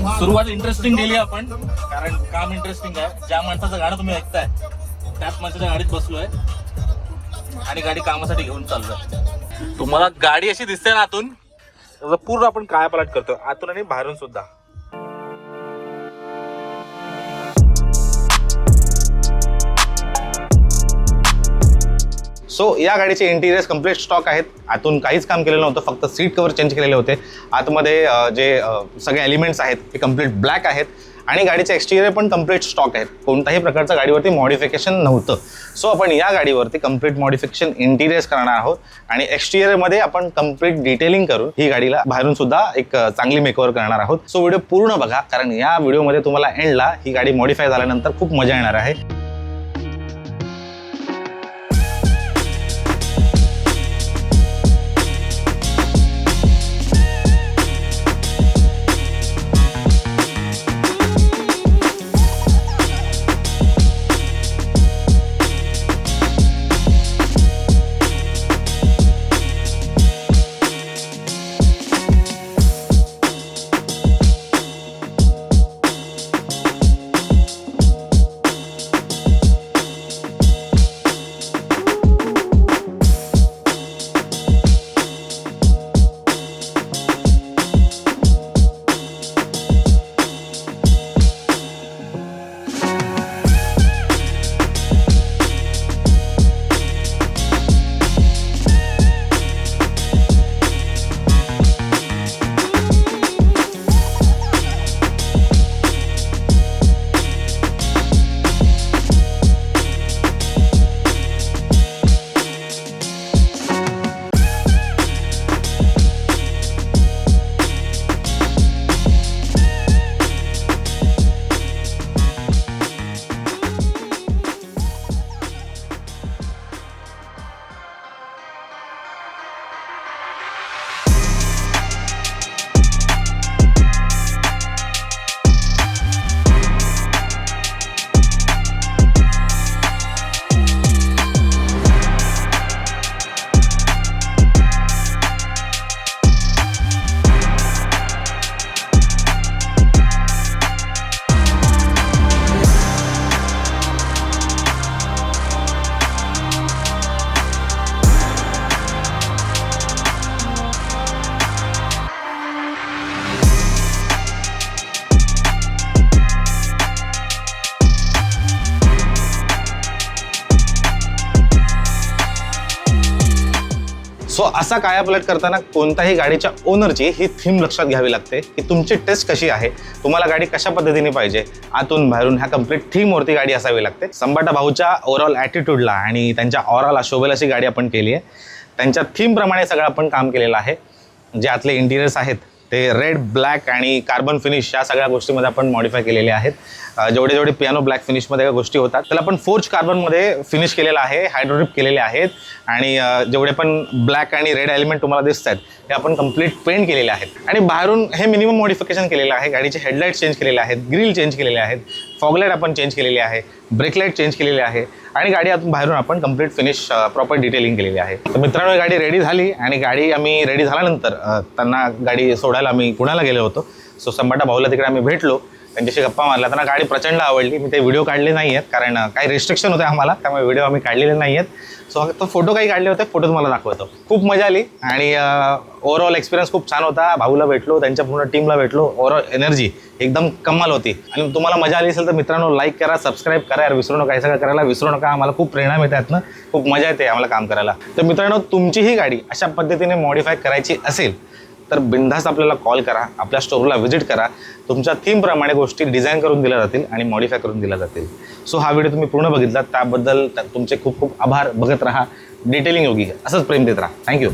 सुरुवात इंटरेस्टिंग केली आपण, कारण काम इंटरेस्टिंग आहे. ज्या माणसाचं गाणं तुम्ही ऐकताय त्याच माणसाच्या गाडीत बसलोय आणि गाडी कामासाठी घेऊन चाललोय. तुम्हाला गाडी अशी दिसते ना आतून, पूर्ण आपण कायापालट करतो आतून आणि बाहेरून सुद्धा. सो या गाडीचे इंटिरियर्स कम्प्लीट स्टॉक आहेत. आतून काहीच काम केलेलं नव्हतं, फक्त सीट कव्हर चेंज केलेले होते. आतमध्ये जे सगळे एलिमेंट्स आहेत ते कम्प्लीट ब्लॅक आहेत आणि गाडीचे एक्सटिरियर पण कम्प्लीट स्टॉक आहेत. कोणत्याही प्रकारचं गाडीवरती मॉडिफिकेशन नव्हतं. सो आपण या गाडीवरती कम्प्लीट मॉडिफिकेशन इंटिरियर्स करणार आहोत आणि एक्सटिरियरमध्ये आपण कम्प्लीट डिटेलिंग करून ही गाडीला बाहेरून सुद्धा एक चांगली मेकओव्हर करणार आहोत. सो व्हिडिओ पूर्ण बघा, कारण या व्हिडिओमध्ये तुम्हाला एंडला ही गाडी मॉडिफाय झाल्यानंतर खूप मजा येणार आहे. सो असा कायापालट करताना कोणत्याही गाडीच्या ओनरची ही थीम लक्षात घ्यावी लागते की तुमची टेस्ट कशी आहे, तुम्हाला गाडी कशा पद्धतीने पाहिजे, आतून बाहेरून ह्या कम्प्लीट थीमवरती गाडी असावी लागते. संबाटा भाऊच्या ओव्हरऑल ॲटिट्यूडला आणि त्यांच्या ऑराला शोभेल अशी गाडी आपण केली आहे. त्यांच्या थीमप्रमाणे सगळं आपण काम केलेलं आहे. जे आतले इंटिरियर्स आहेत ते रेड, ब्लॅक आणि कार्बन फिनिश या सगळ्या गोष्टीमध्ये आपण मॉडिफाय केलेले आहेत. जेवढे जेवढे पियानो ब्लॅक फिनिशमध्ये या गोष्टी होतात त्याला आपण फोर्ज कार्बनमध्ये फिनिश केलेलं आहे, हायड्रोड्रिप केलेले आहेत आणि जेवढे पण ब्लॅक आणि रेड एलिमेंट तुम्हाला दिसत आहेत हे आपण कंप्लीट पेंट केलेले आहेत. आणि बाहेरून हे मिनिमम मॉडिफिकेशन केलेलं आहे. गाडीचे हेडलाईट चेंज केलेले आहेत, ग्रिल चेंज केलेले आहेत, फॉगलाईट आपण चेंज केलेली आहे, ब्रेकलाईट चेंज केलेली आहे आणि गाडी आतून बाहेरून आपण कंप्लीट फिनिश प्रॉपर डिटेलिंग केलेली आहे. तर मित्रांनो, गाडी रेडी झाली आणि गाडी आम्ही रेडी झाल्यानंतर त्यांना गाडी सोडायला आम्ही पुण्याला गेलो होतो. सो संबाटा भाऊला तिकडे आम्ही भेटलो, त्यांच्याशी गप्पा मारला. त्यांना गाडी प्रचंड आवडली. मी ते व्हिडिओ काढले नाही आहेत कारण काही रिस्ट्रिक्शन होते आम्हाला, त्यामुळे व्हिडिओ आम्ही काढलेले नाही आहेत. सो फक्त फोटो काही काढले होते, फोटो तुम्हाला दाखवतो. खूप मजा आली आणि ओव्हरऑल एक्सपिरियन्स खूप छान होता. भाऊला भेटलो, त्यांच्या पूर्ण टीमला भेटलो. ओव्हरऑल एनर्जी एकदम कमाल होती. आणि तुम्हाला मजा आली असेल तर मित्रांनो लाईक करा, सबस्क्राईब करा, यार विसरू नका, हे सगळं करायला विसरू नका. आम्हाला खूप प्रेरणा मिळते यातनं, खूप मजा येते आम्हाला काम करायला. तर मित्रांनो, तुमची ही गाडी अशा पद्धतीने मॉडिफाय करायची असेल तर बिनधास्त आपल्याला कॉल करा, आपल्या स्टोरला व्हिजिट करा. तुमच्या थीमप्रमाणे गोष्टी डिझाईन करून दिल्या जातील आणि मॉडिफाय करून दिल्या जातील. सो हा व्हिडिओ तुम्ही पूर्ण बघितला त्याबद्दल तुमचे खूप खूप आभार. बघत राहा डिटेलिंग योगी, असंच प्रेम देत राहा. थँक्यू.